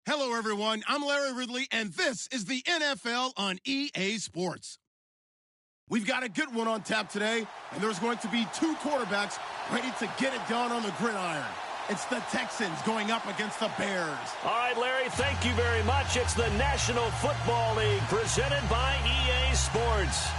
Hello, everyone. I'm Larry Ridley, and this is the NFL on EA Sports. We've got a good one on tap today, and there's going to be two quarterbacks ready to get it done on the gridiron. It's the Texans going up against the Bears. All right, Larry, thank you very much. It's the National Football League presented by EA Sports.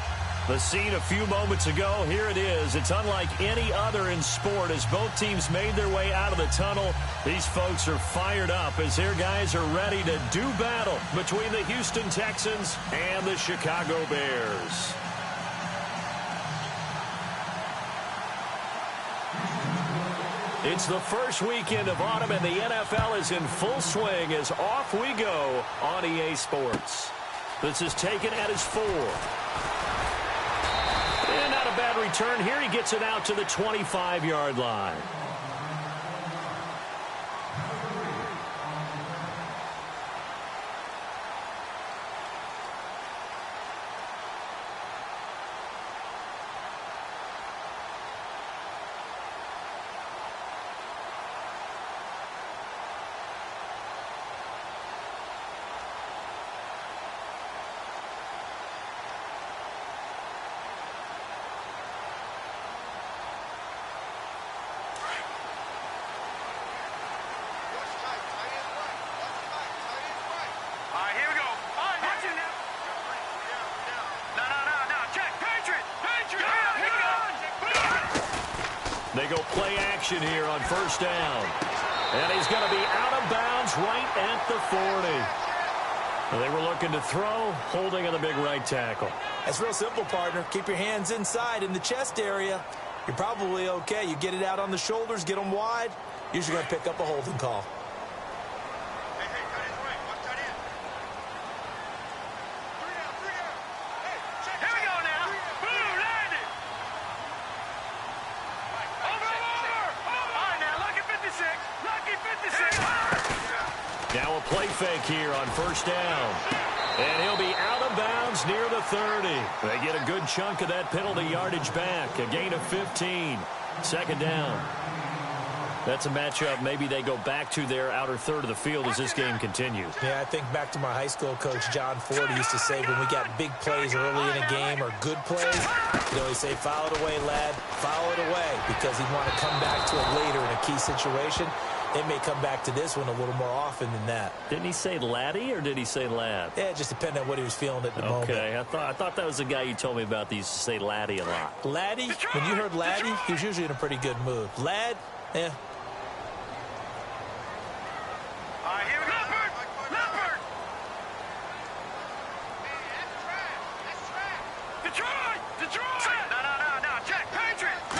The scene a few moments ago, here it is. It's unlike any other in sport as both teams made their way out of the tunnel. These folks are fired up as their guys are ready to do battle between the Houston Texans and the Chicago Bears. It's the first weekend of autumn, and the NFL is in full swing as off we go on EA Sports. This is taken at his 4. And not a bad return here. He gets it out to the 25-yard line. They go play action here on first down. And he's going to be out of bounds right at the 40. They were looking to throw, holding on the big right tackle. That's real simple, partner. Keep your hands inside in the chest area. You're probably okay. You get it out on the shoulders, get them wide. Usually going to pick up a holding call. Now a play fake here on first down. And he'll be out of bounds near the 30. They get a good chunk of that penalty yardage back. A gain of 15. Second down. That's a matchup maybe they go back to their outer third of the field as this game continues. Yeah, I think back to my high school coach, John Ford, used to say when we got big plays early in a game or good plays, he'd always say, foul it away, lad, foul it away, because he'd want to come back to it later in a key situation. They may come back to this one a little more often than that. Didn't he say laddie or did he say lad? Yeah, it just depended on what he was feeling at the moment. Okay, I thought that was the guy you told me about that used to say laddie a lot. Laddie? When you heard laddie, he was usually in a pretty good mood. Lad? Eh. All right, here we go. Leopard! Detroit! No, check, Patriots!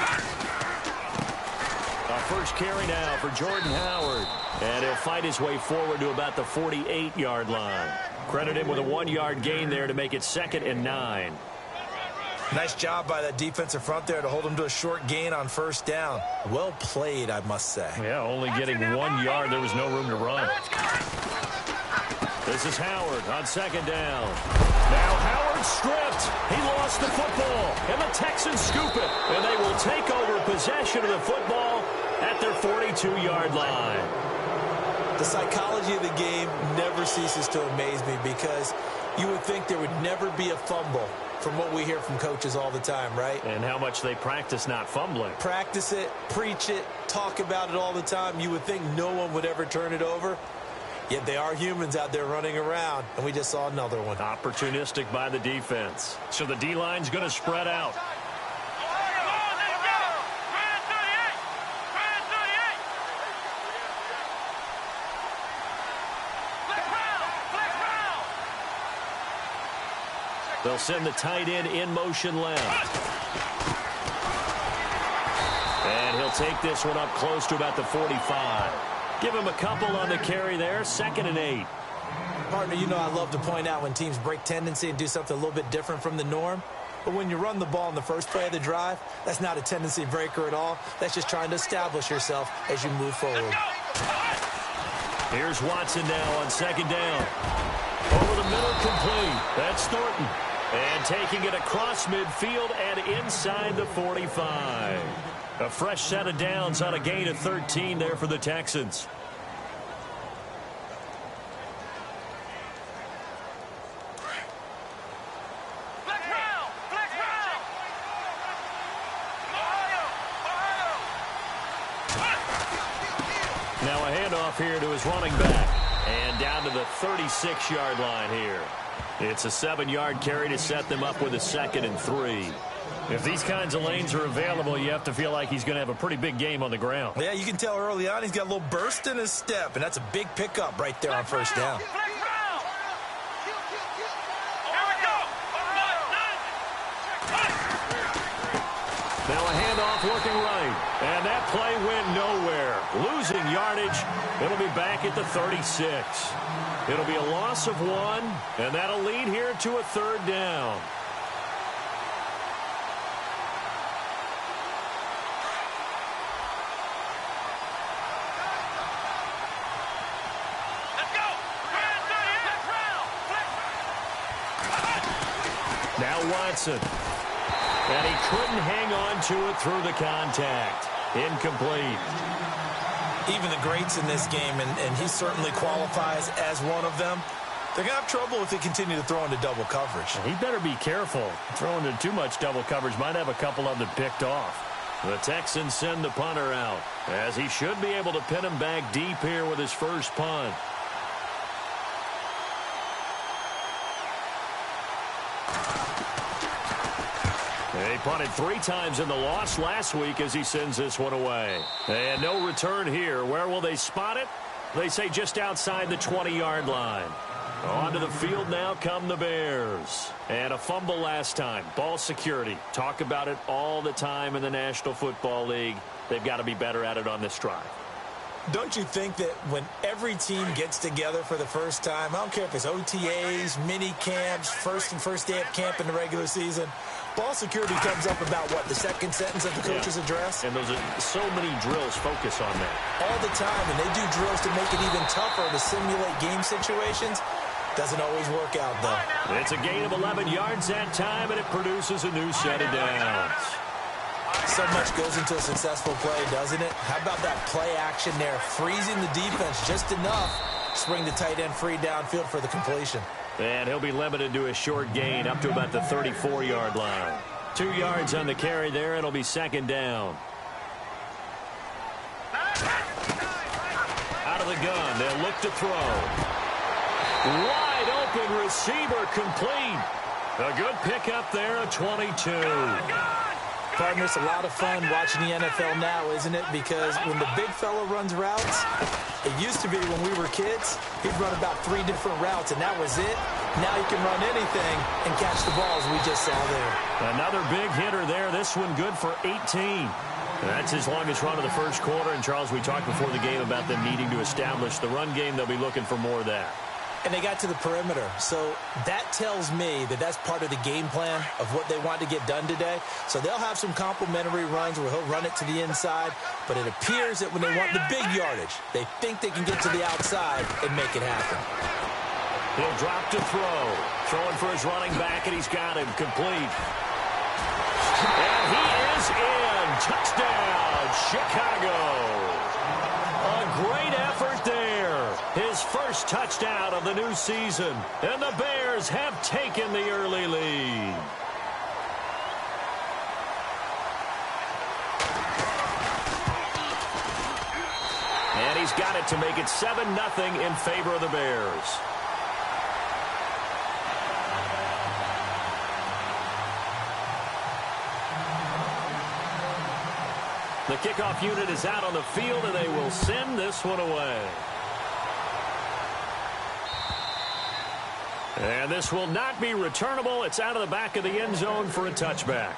First carry now for Jordan Howard. And he'll fight his way forward to about the 48-yard line. Credit him with a 1-yard gain there to make it 2nd and 9. Nice job by that defensive front there to hold him to a short gain on first down. Well played, I must say. Yeah, only getting 1 yard. There was no room to run. This is Howard on second down. Now Howard stripped. He lost the football. And the Texans scoop it. And they will take over possession of the football at their 42-yard line. The psychology of the game never ceases to amaze me because you would think there would never be a fumble from what we hear from coaches all the time, right? And how much they practice not fumbling. Practice it, preach it, talk about it all the time. You would think no one would ever turn it over. Yet they are humans out there running around, and we just saw another one. Opportunistic by the defense. So the D-line's going to spread out. They'll send the tight end in motion left. And he'll take this one up close to about the 45. Give him a couple on the carry there. 2nd and 8. Partner, you know I love to point out when teams break tendency and do something a little bit different from the norm. But when you run the ball in the first play of the drive, that's not a tendency breaker at all. That's just trying to establish yourself as you move forward. Here's Watson now on second down. Over the middle, complete. That's Thornton. And taking it across midfield and inside the 45. A fresh set of downs on a gain of 13 there for the Texans. off here to his running back. And down to the 36-yard line here. It's a 7-yard carry to set them up with a 2nd and 3. If these kinds of lanes are available, you have to feel like he's going to have a pretty big game on the ground. Yeah, you can tell early on he's got a little burst in his step, and that's a big pickup right there on first down. Now a handoff looking right. And that play went nowhere. Losing yardage. It'll be back at the 36. It'll be a loss of 1, and that'll lead here to a 3rd down. Now Watson. And he couldn't hang on to it through the contact. Incomplete. Even the greats in this game, and he certainly qualifies as one of them, they're going to have trouble if they continue to throw into double coverage. He better be careful. Throwing into too much double coverage might have a couple of them picked off. The Texans send the punter out, as he should be able to pin him back deep here with his first punt. He punted 3 times in the loss last week as he sends this one away. And no return here. Where will they spot it? They say just outside the 20-yard line. Onto the field now come the Bears. And a fumble last time. Ball security. Talk about it all the time in the National Football League. They've got to be better at it on this drive. Don't you think that when every team gets together for the first time, I don't care if it's OTAs, mini camps, first day of camp in the regular season, ball security comes up about, what, the second sentence of the coach's address? And those are so many drills focus on that. All the time, and they do drills to make it even tougher to simulate game situations. Doesn't always work out, though. It's a gain of 11 yards that time, and it produces a new set of downs. So much goes into a successful play, doesn't it? How about that play action there? Freezing the defense just enough to bring the tight end free downfield for the completion. And he'll be limited to a short gain up to about the 34-yard line. 2 yards on the carry there. It'll be 2nd down. Out of the gun. They'll look to throw. Wide open receiver complete. A good pickup there at 22. Partner, it's a lot of fun watching the NFL now, isn't it? Because when the big fella runs routes, it used to be when we were kids, he'd run about 3 different routes, and that was it. Now he can run anything and catch the balls we just saw there. Another big hitter there. This one good for 18. That's his longest run of the first quarter. And, Charles, we talked before the game about them needing to establish the run game. They'll be looking for more of that. And they got to the perimeter. So that tells me that that's part of the game plan of what they want to get done today. So they'll have some complimentary runs where he'll run it to the inside. But it appears that when they want the big yardage, they think they can get to the outside and make it happen. He'll drop to throw. Throwing for his running back, and he's got him complete. And he is in. Touchdown, Chicago. A great effort there. His first touchdown of the new season. And the Bears have taken the early lead. And he's got it to make it 7-0 in favor of the Bears. The kickoff unit is out on the field, and they will send this one away. And this will not be returnable. It's out of the back of the end zone for a touchback.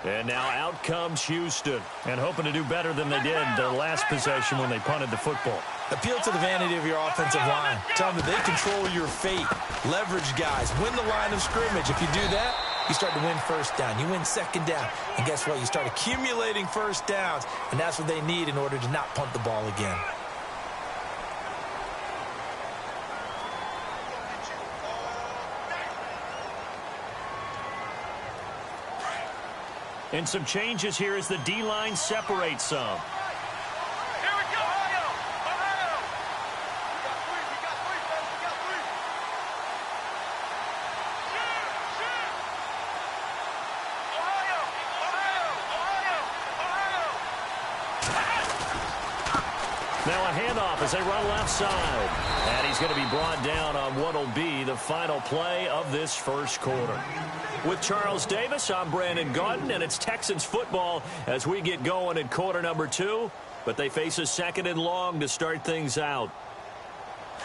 And now out comes Houston, and hoping to do better than they did their last possession when they punted the football. Appeal to the vanity of your offensive line. Tell them that they control your fate. Leverage guys. Win the line of scrimmage. If you do that, you start to win first down. You win second down. And guess what? You start accumulating first downs. And that's what they need in order to not punt the ball again. And some changes here as the D-line separates some. Now a handoff as they run left side. And he's going to be brought down on what will be the final play of this first quarter. With Charles Davis, I'm Brandon Gaudin, and it's Texans football as we get going in quarter number 2. But they face a second and long to start things out.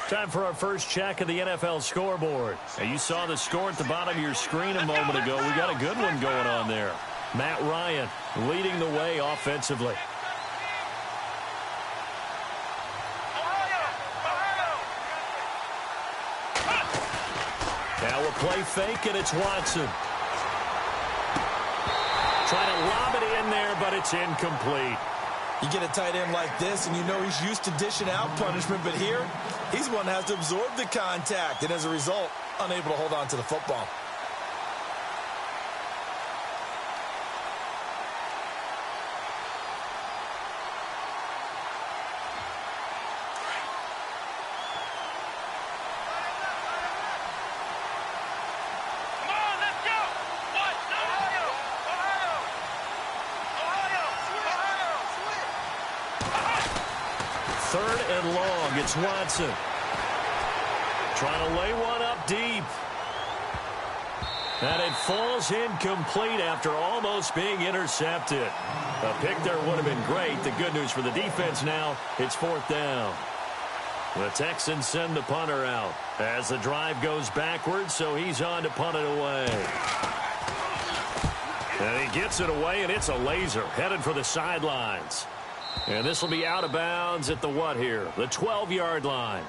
Time for our first check of the NFL scoreboard. And you saw the score at the bottom of your screen a moment ago. We got a good one going on there. Matt Ryan leading the way offensively. Now a play fake, and it's Watson. Trying to lob it in there, but it's incomplete. You get a tight end like this, and you know he's used to dishing out punishment, but here, he's one that has to absorb the contact, and as a result, unable to hold on to the football. Third and long, it's Watson. Trying to lay one up deep. And it falls incomplete after almost being intercepted. A pick there would have been great. The good news for the defense now, it's fourth down. The Texans send the punter out as the drive goes backwards, so he's on to punt it away. And he gets it away, and it's a laser headed for the sidelines. And this will be out of bounds at the what here? The 12-yard line.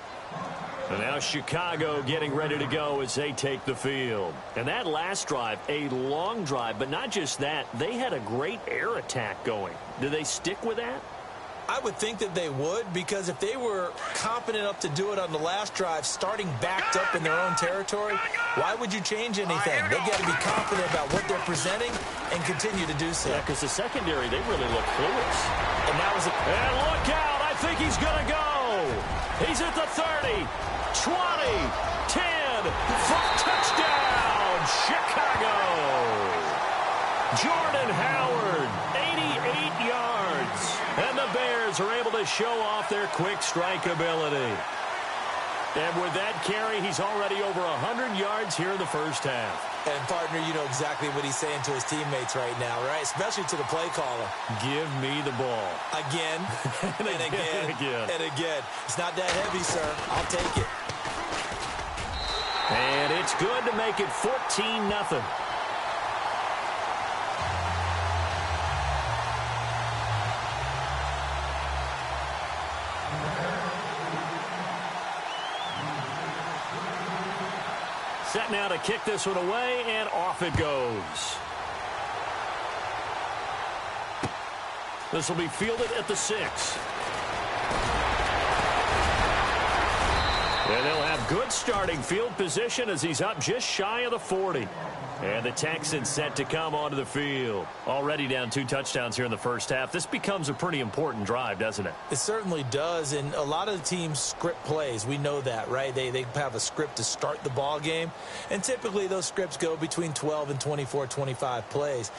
And now Chicago getting ready to go as they take the field. And that last drive, a long drive, but not just that. They had a great air attack going. Do they stick with that? I would think that they would, because if they were competent enough to do it on the last drive, starting backed up in their own territory, why would you change anything? They've got to be confident about what they're presenting and continue to do so. Yeah, because the secondary, they really look clueless. And that was And look out! I think he's going to go! He's at the 30, 20, 10, touchdown, Chicago! Jordan Howard, 88 yards. And the Bears are able to show off their quick strike ability. And with that carry, he's already over 100 yards here in the first half. And, partner, you know exactly what he's saying to his teammates right now, right? Especially to the play caller. Give me the ball. Again, and again, and again. It's not that heavy, sir. I'll take it. And it's good to make it 14-0. Set now to kick this one away, and off it goes. This will be fielded at the 6. And they'll have good starting field position as he's up just shy of the 40. And the Texans set to come onto the field. Already down 2 touchdowns here in the first half. This becomes a pretty important drive, doesn't it? It certainly does, and a lot of the teams script plays. We know that, right? They have a script to start the ball game, and typically those scripts go between 12 and 24, 25 plays.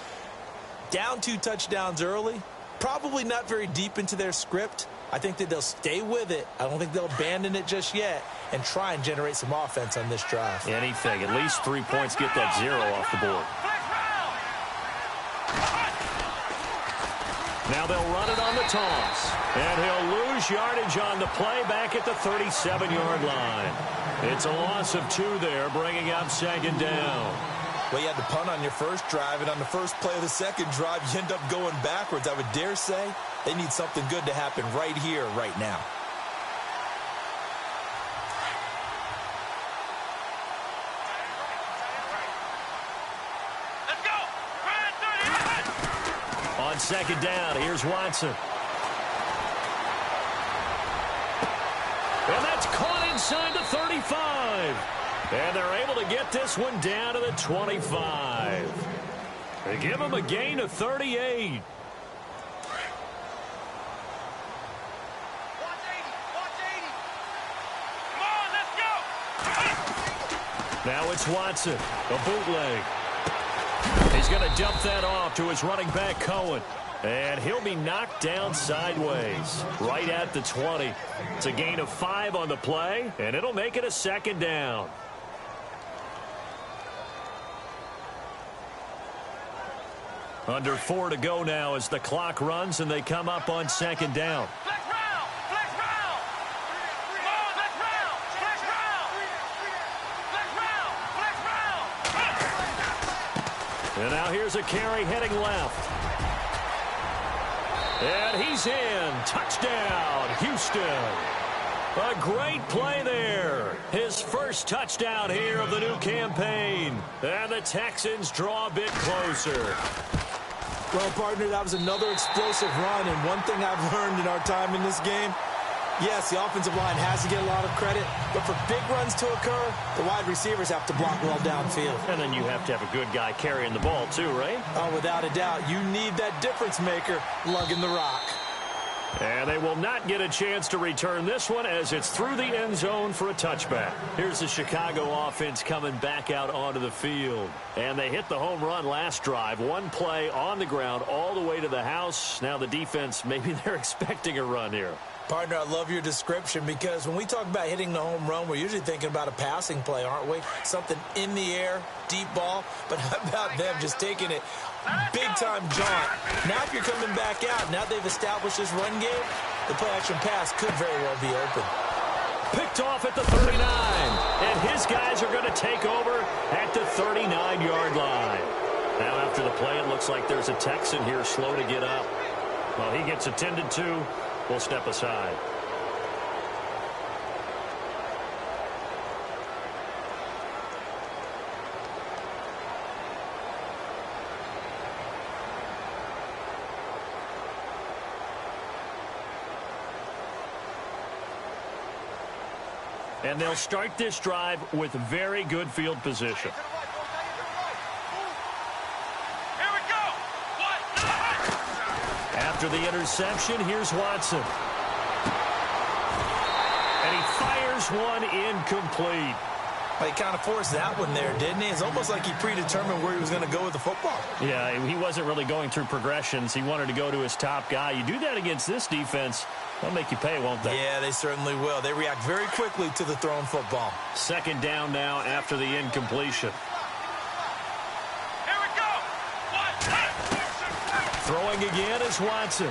Down 2 touchdowns early, probably not very deep into their script. I think that they'll stay with it. I don't think they'll abandon it just yet and try and generate some offense on this drive. Anything. At least 3 points, get that 0 off the board. Now they'll run it on the toss. And he'll lose yardage on the play back at the 37-yard line. It's a loss of 2 there, bringing up second down. Well, you had to punt on your first drive, and on the first play of the second drive, you end up going backwards. I would dare say they need something good to happen right here, right now. Let's go! On second down, here's Watson. And that's caught inside the 35. And they're able to get this one down to the 25. They give him a gain of 38. Now it's Watson, a bootleg. He's going to dump that off to his running back, Cohen. And he'll be knocked down sideways, right at the 20. It's a gain of 5 on the play, and it'll make it a second down. Under 4 to go now as the clock runs, and they come up on second down. Flex round! Flex round! Come on, flex round! Flex round! Flex round! Flex round! And now here's a carry heading left. And he's in. Touchdown, Houston. A great play there. His first touchdown here of the new campaign. And the Texans draw a bit closer. Well, partner, that was another explosive run. And one thing I've learned in our time in this game, yes, the offensive line has to get a lot of credit, but for big runs to occur, the wide receivers have to block well downfield. And then you have to have a good guy carrying the ball too, right? Oh, without a doubt. You need that difference maker lugging the rock. And they will not get a chance to return this one as it's through the end zone for a touchback. Here's the Chicago offense coming back out onto the field. And they hit the home run last drive. One play on the ground all the way to the house. Now the defense, maybe they're expecting a run here. Partner, I love your description because when we talk about hitting the home run, we're usually thinking about a passing play, aren't we? Something in the air, deep ball. But how about them just taking it big-time jaunt? Now if you're coming back out, now they've established this run game, the play-action pass could very well be open. Picked off at the 39. And his guys are going to take over at the 39-yard line. Now after the play, it looks like there's a Texan here slow to get up. Well, he gets attended to. We'll step aside. And they'll start this drive with very good field position. Here we go! After the interception, here's Watson. And he fires one incomplete. Well, he kind of forced that one there, didn't he? It's almost like he predetermined where he was going to go with the football. Yeah, he wasn't really going through progressions. He wanted to go to his top guy. You do that against this defense, they'll make you pay, won't they? Yeah, they certainly will. They react very quickly to the thrown football. Second down now after the incompletion. Here we go! Throwing again is Watson.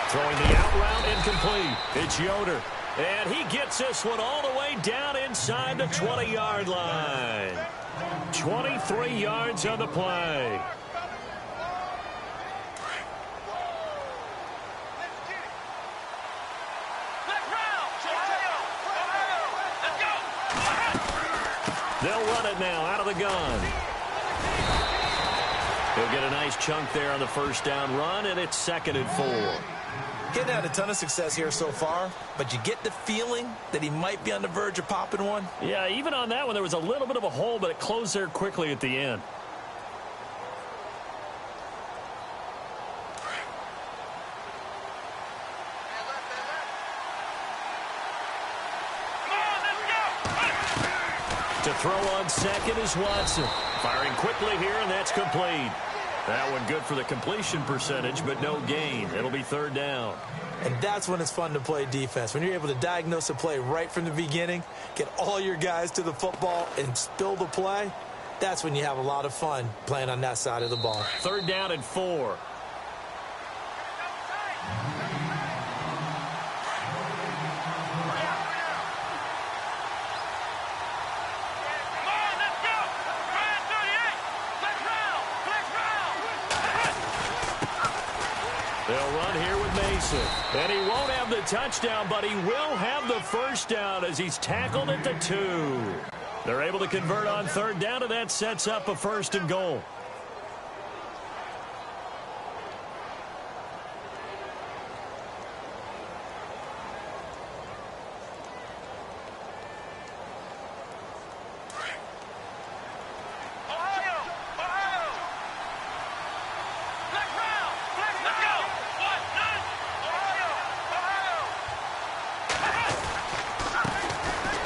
Throwing the out route incomplete. It's Yoder. And he gets this one all the way down inside the 20-yard line. 23 yards on the play. They'll run it now out of the gun. He'll get a nice chunk there on the first down run, and it's 2nd and 4. Getting had a ton of success here so far, but you get the feeling that he might be on the verge of popping one. Yeah, even on that one, there was a little bit of a hole, but it closed there quickly at the end. To throw on second is Watson. Firing quickly here, and that's complete. That one good for the completion percentage, but no gain. It'll be 3rd down. And that's when it's fun to play defense. When you're able to diagnose a play right from the beginning, get all your guys to the football, and spill the play, that's when you have a lot of fun playing on that side of the ball. 3rd down and 4. They'll run here with Mason. And he won't have the touchdown, but he will have the first down as he's tackled at the 2. They're able to convert on 3rd down, and that sets up a 1st and goal.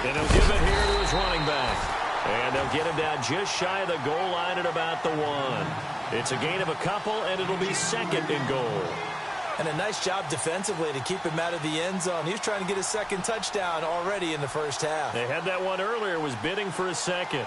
And he'll give it here to his running back. And they'll get him down just shy of the goal line at about the 1. It's a gain of a couple, and it'll be second and goal. And a nice job defensively to keep him out of the end zone. He was trying to get his second touchdown already in the first half. They had that one earlier, was bidding for a second.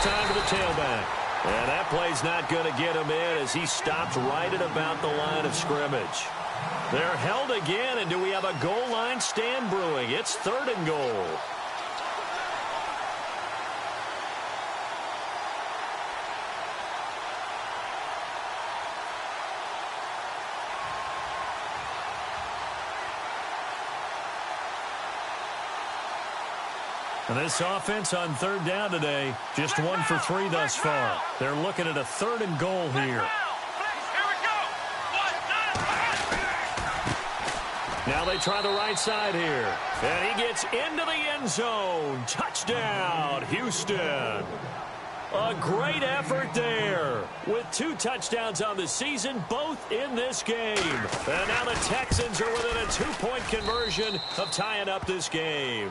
Time to the tailback. And that play's not going to get him in as he stopped right at about the line of scrimmage. They're held again, and do we have a goal line stand brewing? It's third and goal. And this offense on third down today, just 1 for 3 thus far. They're looking at a third and goal here. Now they try the right side here. And he gets into the end zone. Touchdown, Houston. A great effort there. With 2 touchdowns on the season, both in this game. And now the Texans are within a 2-point conversion of tying up this game.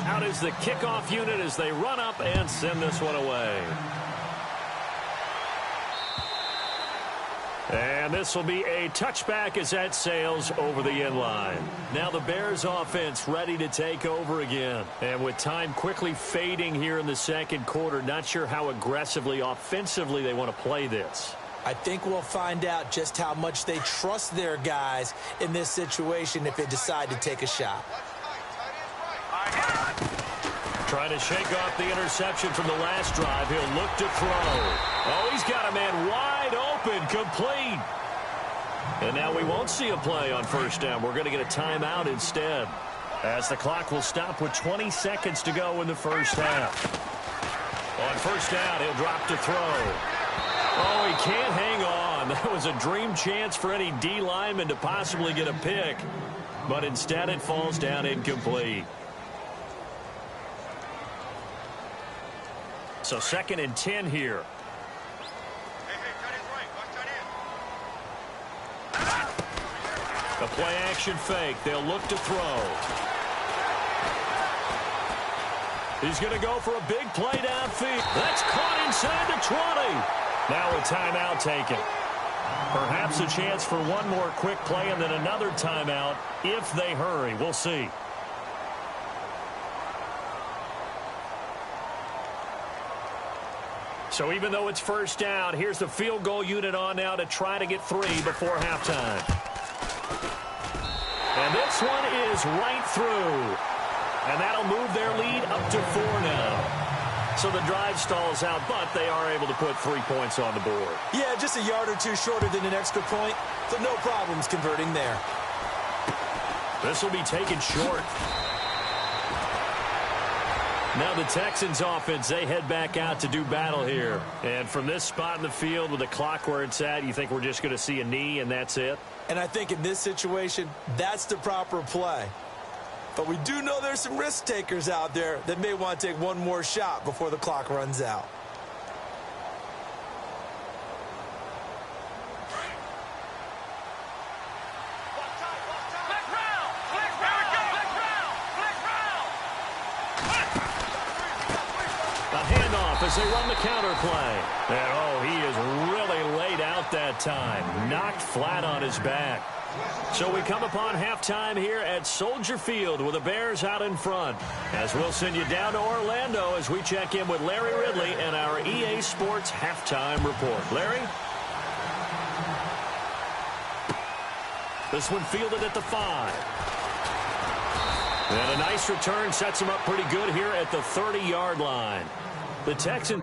Out is the kickoff unit as they run up and send this one away. And this will be a touchback as that sails over the end line. Now the Bears offense ready to take over again. And with time quickly fading here in the second quarter, not sure how aggressively, offensively they want to play this. I think we'll find out just how much they trust their guys in this situation if they decide to take a shot. Trying to shake off the interception from the last drive. He'll look to throw. Oh, he's got a man wide open, complete. And now we won't see a play on first down. We're going to get a timeout instead, as the clock will stop with 20 seconds to go in the first half. On first down, he'll drop to throw. Oh, he can't hang on. That was a dream chance for any D lineman to possibly get a pick, but instead it falls down incomplete. So 2nd and 10 here. The play action fake. They'll look to throw. He's going to go for a big play downfield. That's caught inside the 20. Now a timeout taken. Perhaps a chance for one more quick play and then another timeout if they hurry. We'll see. So even though it's first down, here's the field goal unit on now to try to get 3 before halftime. And this one is right through. And that'll move their lead up to 4 now. So the drive stalls out, but they are able to put 3 points on the board. Yeah, just a yard or 2 shorter than an extra point, so no problems converting there. This will be taken short. Now the Texans offense, they head back out to do battle here. And from this spot in the field with the clock where it's at, you think we're just going to see a knee and that's it? And I think in this situation, that's the proper play. But we do know there's some risk takers out there that may want to take one more shot before the clock runs out. As they run the counter play. And, oh, he is really laid out that time. Knocked flat on his back. So we come upon halftime here at Soldier Field with the Bears out in front. As we'll send you down to Orlando as we check in with Larry Ridley and our EA Sports halftime report. Larry? This one fielded at the 5. And a nice return sets him up pretty good here at the 30-yard line. The Texans.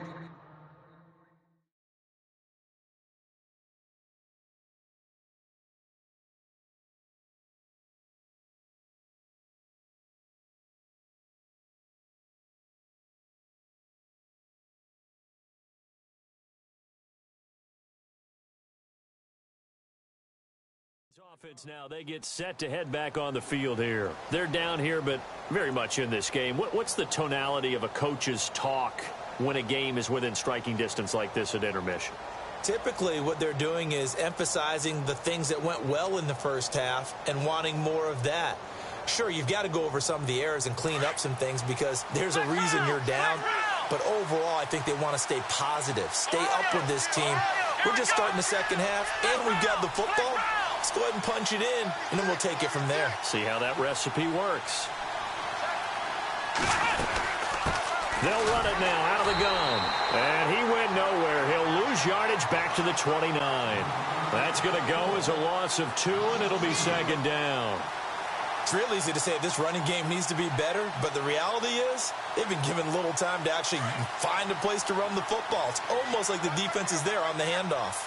Offense now, they get set to head back on the field here. They're down here, but very much in this game. What's the tonality of a coach's talk when a game is within striking distance like this at intermission? Typically, what they're doing is emphasizing the things that went well in the first half and wanting more of that. Sure, you've got to go over some of the errors and clean up some things because there's a reason you're down. But overall, I think they want to stay positive, stay up with this team. We're just starting the second half, and we've got the football. Let's go ahead and punch it in, and then we'll take it from there. See how that recipe works. They'll run it now out of the gun. And he went nowhere. He'll lose yardage back to the 29. That's going to go as a loss of 2, and it'll be second down. It's real easy to say this running game needs to be better, but the reality is they've been given little time to actually find a place to run the football. It's almost like the defense is there on the handoff.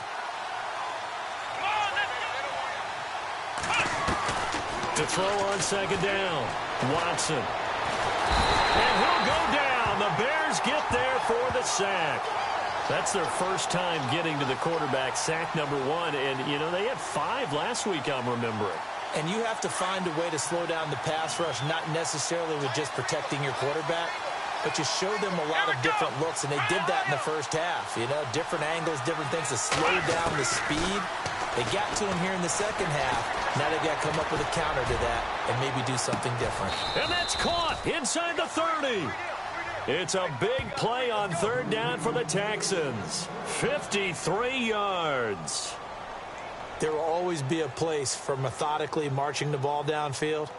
To throw on second down, Watson. And he'll go down. The Bears get there for the sack. That's their first time getting to the quarterback, sack number 1. And, you know, they had 5 last week, I'm remembering. And you have to find a way to slow down the pass rush, not necessarily with just protecting your quarterback, but you show them a lot of different looks, and they did that in the first half. You know, different angles, different things to slow down the speed. They got to him here in the second half. Now they've got to come up with a counter to that and maybe do something different. And that's caught inside the 30. It's a big play on third down for the Texans. 53 yards. There will always be a place for methodically marching the ball downfield.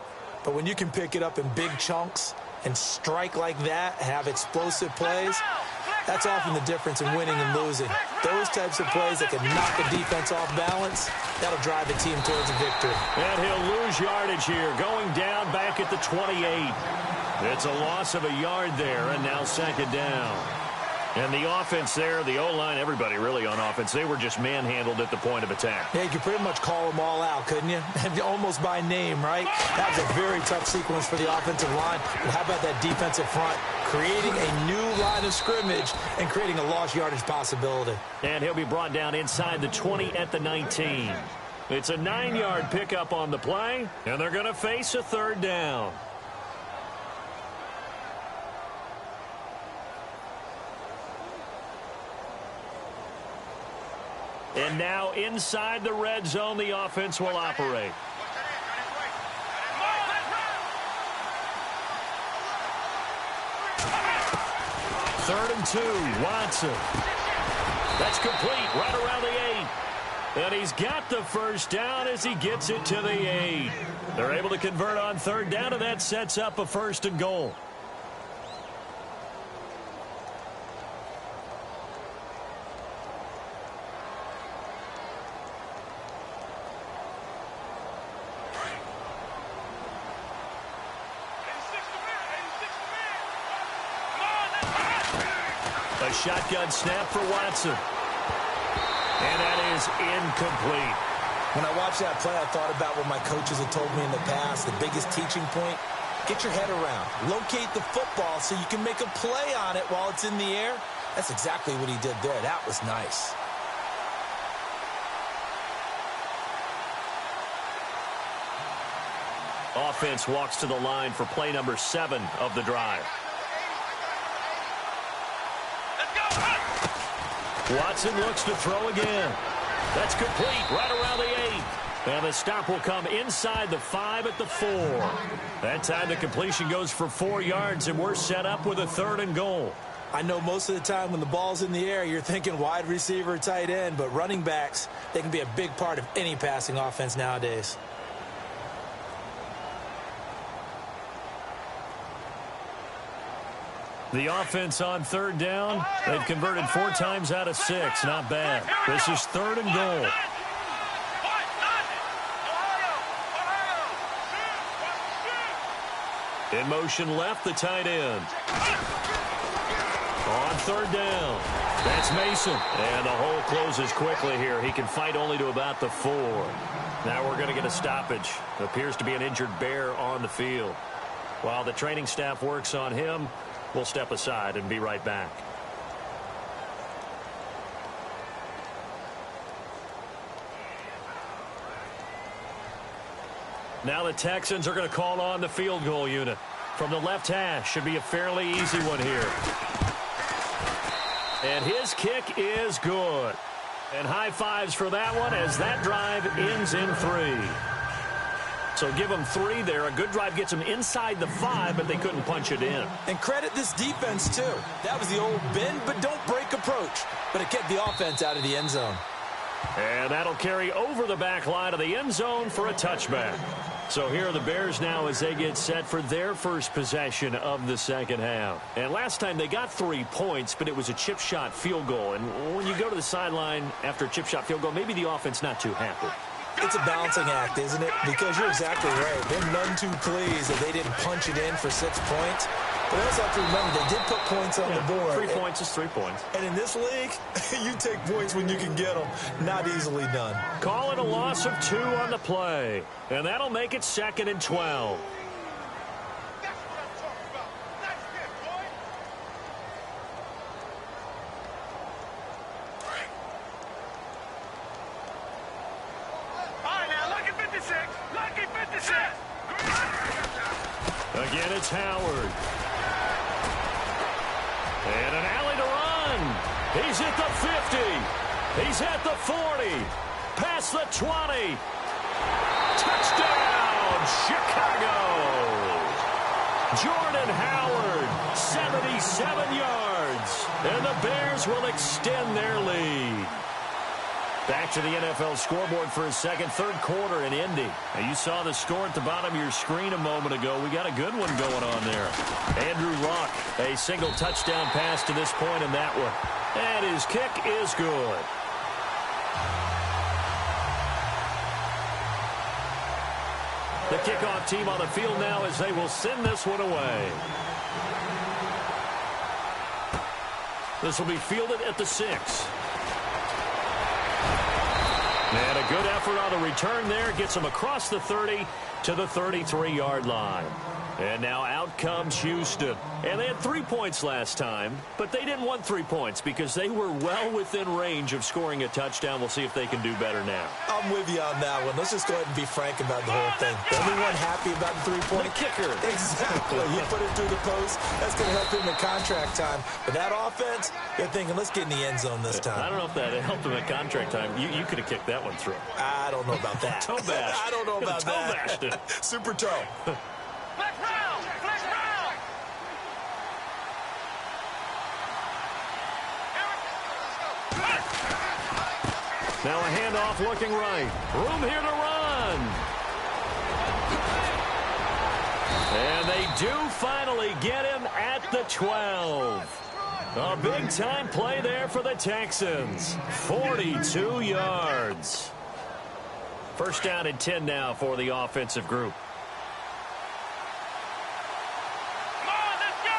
But when you can pick it up in big chunks and strike like that, have explosive plays, that's often the difference in winning and losing. Those types of plays that can knock a defense off balance, that'll drive a team towards a victory. And he'll lose yardage here, going down back at the 28. It's a loss of a yard there, and now second down. And the offense there, the O-line, everybody really on offense, they were just manhandled at the point of attack. Yeah, you could pretty much call them all out, couldn't you? Almost by name, right? That was a very tough sequence for the offensive line. But how about that defensive front? Creating a new line of scrimmage and creating a lost yardage possibility. And he'll be brought down inside the 20 at the 19. It's a 9-yard pickup on the play, and they're going to face a third down. And now inside the red zone, the offense will operate. Third and 2, Watson. That's complete right around the 8. And he's got the first down as he gets it to the 8. They're able to convert on third down, and that sets up a first and goal. A shotgun snap for Watson. And that is incomplete. When I watched that play, I thought about what my coaches had told me in the past. The biggest teaching point, get your head around. Locate the football so you can make a play on it while it's in the air. That's exactly what he did there. That was nice. Offense walks to the line for play number 7 of the drive. Watson looks to throw again. That's complete right around the 8. And the stop will come inside the 5 at the 4. That time the completion goes for 4 yards, and we're set up with a third and goal. I know most of the time when the ball's in the air, you're thinking wide receiver, tight end, but running backs, they can be a big part of any passing offense nowadays. The offense on third down, they've converted 4 times out of 6. Not bad. This is third and goal. In motion left, the tight end. On third down, that's Mason. And the hole closes quickly here. He can fight only to about the 4. Now we're going to get a stoppage. Appears to be an injured Bear on the field. While the training staff works on him, we'll step aside and be right back. Now the Texans are going to call on the field goal unit. From the left hash, should be a fairly easy one here. And his kick is good. And high fives for that one as that drive ends in 3. So give them 3 there. A good drive gets them inside the 5, but they couldn't punch it in. And credit this defense, too. That was the old bend but don't break approach. But it kept the offense out of the end zone. And that'll carry over the back line of the end zone for a touchback. So here are the Bears now as they get set for their first possession of the second half. And last time they got 3 points, but it was a chip shot field goal. And when you go to the sideline after a chip shot field goal, maybe the offense not too happy. It's a balancing act, isn't it? Because you're exactly right. They're none too pleased that they didn't punch it in for 6 points. But I also have to remember they did put points on the board. 3 points is 3 points. And in this league, you take points when you can get them. Not easily done. Call it a loss of 2 on the play. And that'll make it 2nd and 12. Again, it's Howard. And an alley to run. He's at the 50. He's at the 40. Past the 20. Touchdown, Chicago. Jordan Howard, 77 yards. And the Bears will extend their lead. Back to the NFL scoreboard for a second, third quarter in Indy. Now you saw the score at the bottom of your screen a moment ago. We got a good one going on there. Andrew Luck, a single touchdown pass to this point in that one. And his kick is good. The kickoff team on the field now as they will send this one away. This will be fielded at the 6. And a good effort on the return there. Gets him across the 30 to the 33-yard line. And now out comes Houston. And they had 3 points last time, but they didn't want 3 points because they were well within range of scoring a touchdown. We'll see if they can do better now. I'm with you on that one. Let's just go ahead and be frank about the whole thing. Anyone happy about the 3-point? The kicker. Exactly. You put it through the post. That's going to help him in contract time. But that offense, they're thinking, let's get in the end zone this time. I don't know if that helped him at contract time. You could have kicked that one through. I don't know about that. Toe bash. I don't know about toe that. Bashed it. Super toe. Flex round! Flex round! Now a handoff looking right. Room here to run. And they do finally get him at the 12. A big-time play there for the Texans. 42 yards. First down and 10 now for the offensive group. Come on, let's go!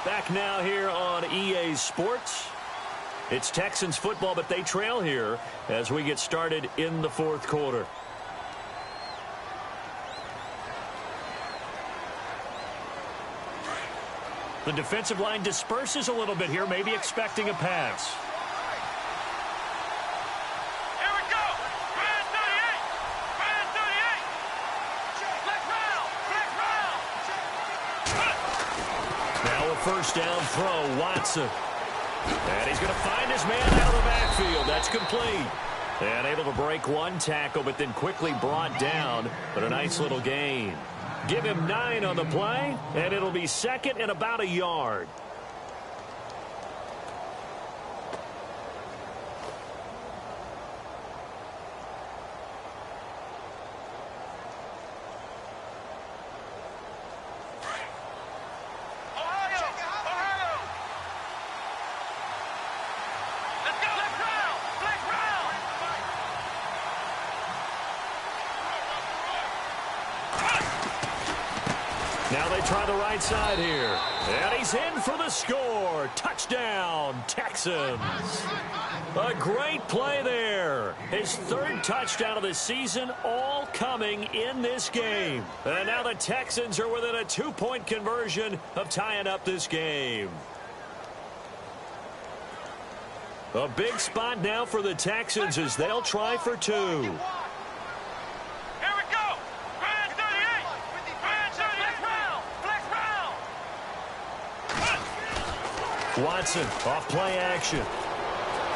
Back now here on EA Sports. It's Texans football, but they trail here as we get started in the fourth quarter. The defensive line disperses a little bit here, maybe expecting a pass. Here we go! Brand 38! Brand 38! Flex round! Flex round! Now a first down throw, Watson. And he's going to find his man out of the backfield. That's complete. And able to break one tackle, but then quickly brought down. But a nice little gain. Give him 9 on the play, and it'll be second and about a yard. Now they try the right side here. And he's in for the score. Touchdown, Texans. A great play there. His third touchdown of the season, all coming in this game. And now the Texans are within a 2-point conversion of tying up this game. A big spot now for the Texans as they'll try for 2. Here we go. Grand 38. Grand 38. Flex round. Watson off play action.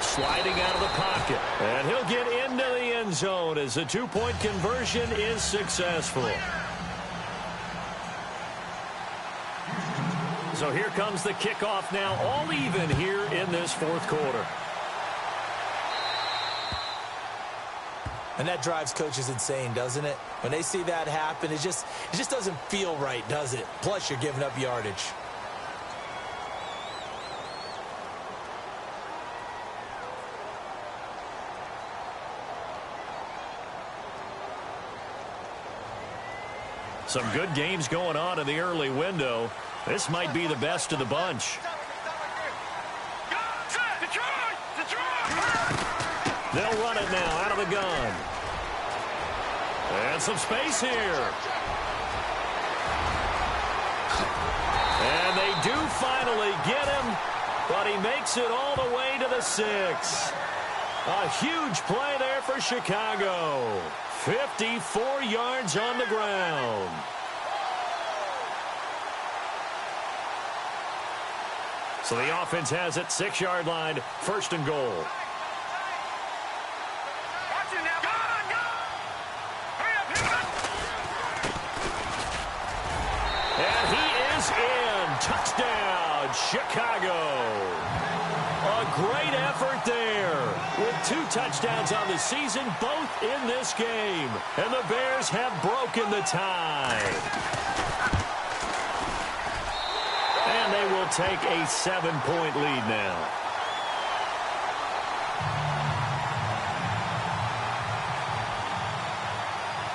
Sliding out of the pocket. And he'll get into the end zone as the 2-point conversion is successful. So here comes the kickoff now, all even here in this fourth quarter. And that drives coaches insane, doesn't it? When they see that happen, it just doesn't feel right, does it? Plus, you're giving up yardage. Some good games going on in the early window. This might be the best of the bunch. They'll run it now out of the gun. And some space here. And they do finally get him, but he makes it all the way to the 6. A huge play there for Chicago. 54 yards on the ground. So the offense has it, 6-yard line, 1st and goal. And he is in. Touchdown, Chicago. A great effort there. With 2 touchdowns on the season, both in this game. And the Bears have broken the tie. And they will take a 7-point lead now.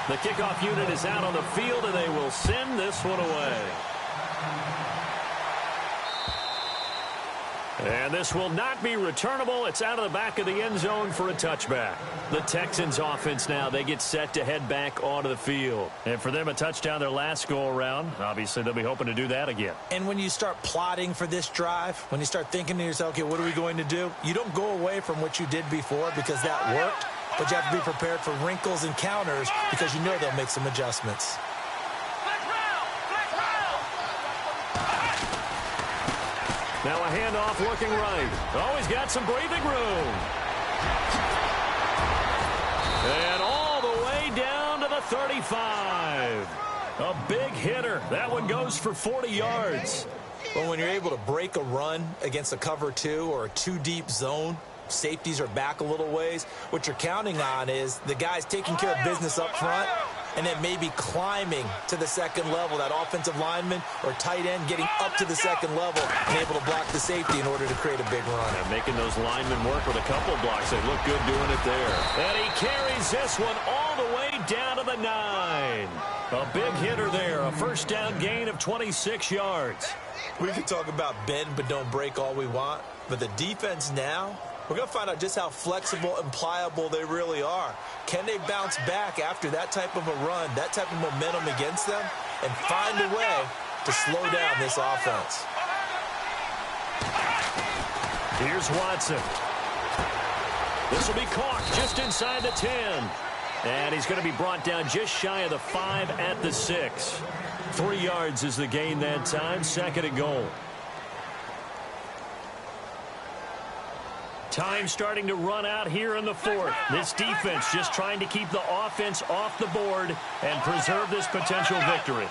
The kickoff unit is out on the field, and they will send this one away. And this will not be returnable. It's out of the back of the end zone for a touchback. The Texans offense now, they get set to head back onto the field. And for them, a touchdown their last go-around. Obviously, they'll be hoping to do that again. And when you start plotting for this drive, when you start thinking to yourself, okay, what are we going to do? You don't go away from what you did before because that worked, but you have to be prepared for wrinkles and counters because you know they'll make some adjustments. Now a handoff looking right. Always got some breathing room. And all the way down to the 35. A big hitter. That one goes for 40 yards. Well, when you're able to break a run against a cover 2 or a 2-deep zone, safeties are back a little ways. What you're counting on is the guys taking care of business up front and then maybe climbing to the second level, that offensive lineman or tight end getting up to the second level and able to block the safety in order to create a big run. And making those linemen work with a couple of blocks. They look good doing it there. And he carries this one all the way down to the 9. A big hitter there. A first down gain of 26 yards. We can talk about bend but don't break all we want, but the defense now, we're going to find out just how flexible and pliable they really are. Can they bounce back after that type of a run, that type of momentum against them, and find a way to slow down this offense? Here's Watson. This will be caught just inside the 10. And he's going to be brought down just shy of the 5 at the 6. 3 yards is the gain that time, 2nd and goal. Time starting to run out here in the 4th. This defense just trying to keep the offense off the board and preserve this potential victory.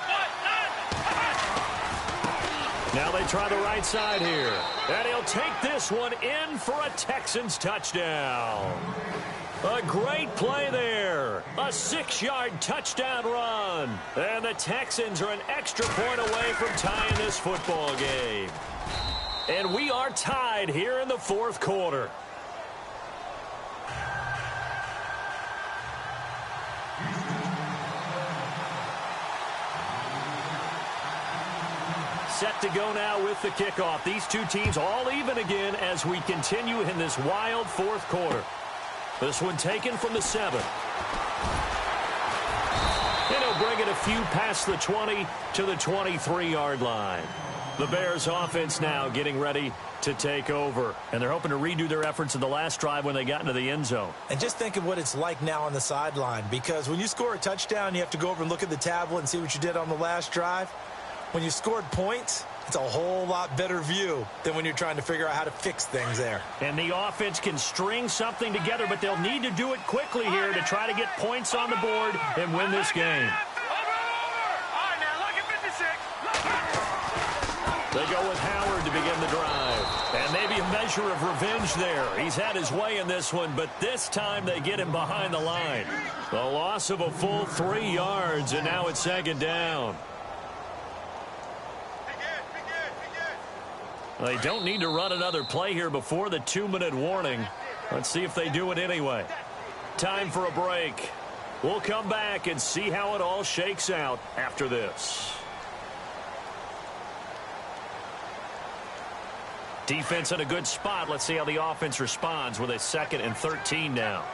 Now they try the right side here. And he'll take this one in for a Texans touchdown. A great play there. A 6-yard touchdown run. And the Texans are an extra point away from tying this football game. And we are tied here in the 4th quarter. Set to go now with the kickoff. These two teams all even again as we continue in this wild 4th quarter. This one taken from the 7. And he'll bring it a few past the 20 to the 23-yard line. The Bears offense now getting ready to take over. And they're hoping to redo their efforts in the last drive when they got into the end zone. And just think of what it's like now on the sideline, because when you score a touchdown, you have to go over and look at the tablet and see what you did on the last drive. When you scored points, it's a whole lot better view than when you're trying to figure out how to fix things there. And the offense can string something together, but they'll need to do it quickly here to try to get points on the board and win this game. They go with Howard to begin the drive. And maybe a measure of revenge there. He's had his way in this one, but this time they get him behind the line. The loss of a full 3 yards, and now it's second down. They don't need to run another play here before the 2-minute warning. Let's see if they do it anyway. Time for a break. We'll come back and see how it all shakes out after this. Defense in a good spot. Let's see how the offense responds with a 2nd and 13 now.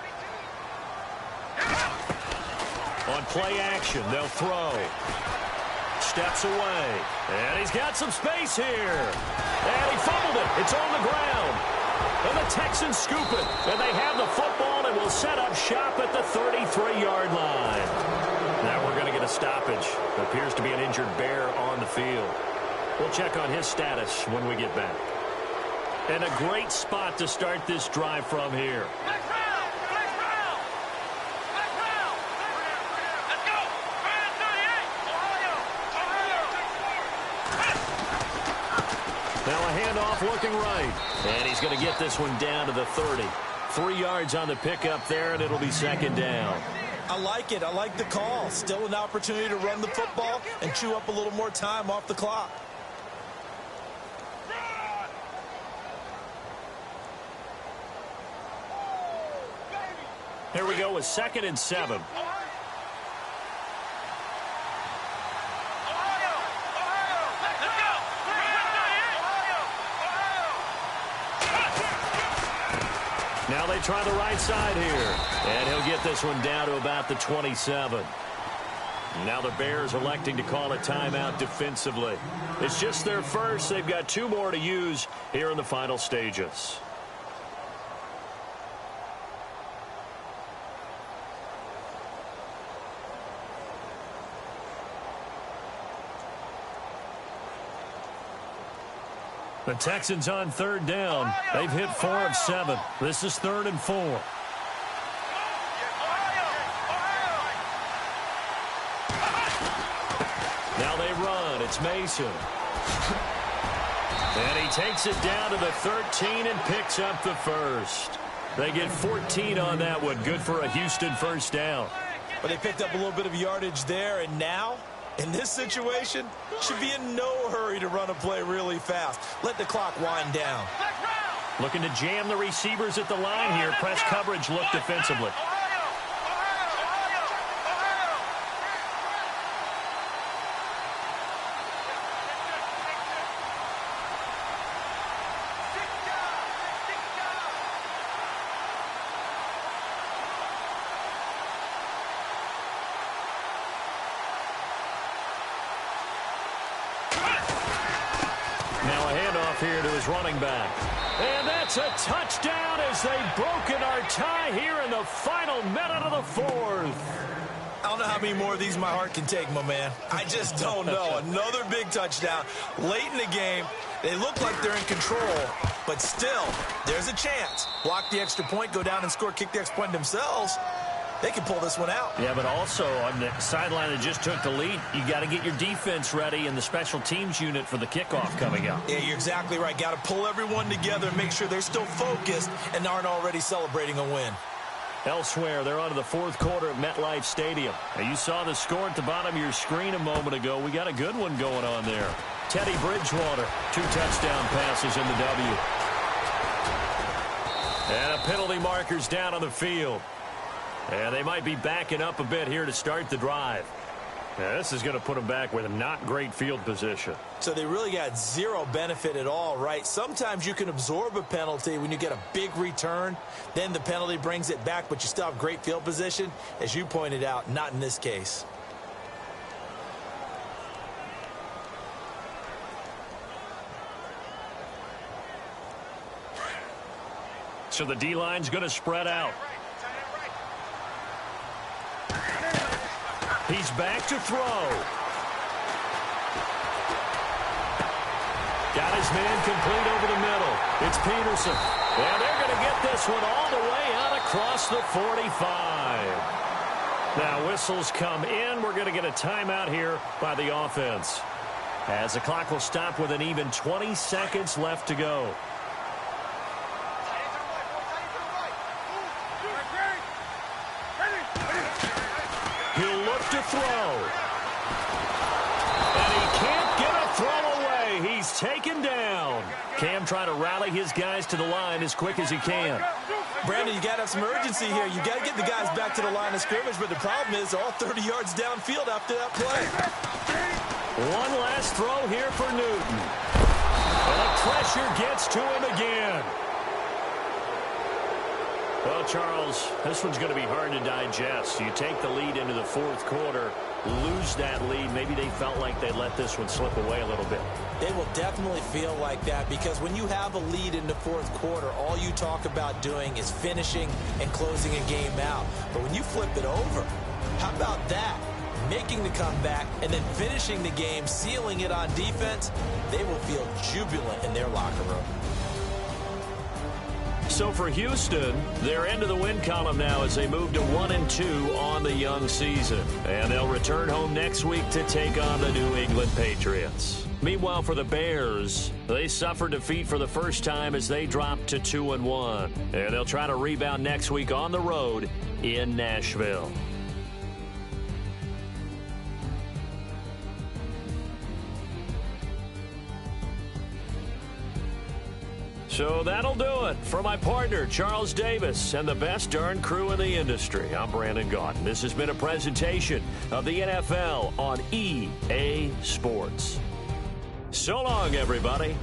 On play action, they'll throw. Steps away. And he's got some space here. And he fumbled it. It's on the ground. And the Texans scoop it. And they have the football and will set up shop at the 33-yard line. Now we're going to get a stoppage. It appears to be an injured Bear on the field. We'll check on his status when we get back. And a great spot to start this drive from here. Now a handoff looking right. And he's going to get this one down to the 30. 3 yards on the pickup there, and it'll be second down. I like it. I like the call. Still an opportunity to run the football and chew up a little more time off the clock. Here we go with 2nd and 7. Now they try the right side here. And he'll get this one down to about the 27. Now the Bears electing to call a timeout defensively. It's just their first. They've got 2 more to use here in the final stages. The Texans on 3rd down. They've hit 4 of 7. This is 3rd and 4. Now they run. It's Mason. And he takes it down to the 13 and picks up the first. They get 14 on that one. Good for a Houston first down. But they picked up a little bit of yardage there, and now, in this situation, should be in no hurry to run a play really fast. Let the clock wind down. Looking to jam the receivers at the line here. Press coverage look defensively. Here to his running back. And that's a touchdown as they've broken our tie here in the final minute of the 4th. I don't know how many more of these my heart can take, my man. I just don't know. Another big touchdown. Late in the game, they look like they're in control, but still, there's a chance. Block the extra point, go down and score, kick the extra point themselves. They can pull this one out. Yeah, but also on the sideline that just took the lead, you got to get your defense ready and the special teams unit for the kickoff coming up. Yeah, you're exactly right. Got to pull everyone together and make sure they're still focused and aren't already celebrating a win. Elsewhere, they're on to the 4th quarter at MetLife Stadium. Now, you saw the score at the bottom of your screen a moment ago. We got a good one going on there. Teddy Bridgewater, 2 touchdown passes in the W. And a penalty marker's down on the field. And they might be backing up a bit here to start the drive. Now, this is going to put them back with a not great field position. So they really got zero benefit at all, right? Sometimes you can absorb a penalty when you get a big return. Then the penalty brings it back, but you still have great field position. As you pointed out, not in this case. So the D-line's going to spread out. He's back to throw. Got his man complete over the middle. It's Peterson. And they're going to get this one all the way out across the 45. Now whistles come in. We're going to get a timeout here by the offense, as the clock will stop with an even 20 seconds left to go. He'll look to throw. And he can't get a throw away. He's taken down. Cam trying to rally his guys to the line as quick as he can. Brandon, you got to have some urgency here. You got to get the guys back to the line of scrimmage, but the problem is all 30 yards downfield after that play. One last throw here for Newton. And the pressure gets to him again. Well, Charles, this one's going to be hard to digest. You take the lead into the fourth quarter, lose that lead. Maybe they felt like they let this one slip away a little bit. They will definitely feel like that, because when you have a lead in the fourth quarter, all you talk about doing is finishing and closing a game out. But when you flip it over, how about that? Making the comeback and then finishing the game, sealing it on defense, they will feel jubilant in their locker room. So for Houston, they're into the win column now as they move to 1-2 on the young season. And they'll return home next week to take on the New England Patriots. Meanwhile, for the Bears, they suffered defeat for the first time as they dropped to 2-1. And they'll try to rebound next week on the road in Nashville. So that'll do it. For my partner, Charles Davis, and the best darn crew in the industry, I'm Brandon Gaudin. This has been a presentation of the NFL on EA Sports. So long, everybody.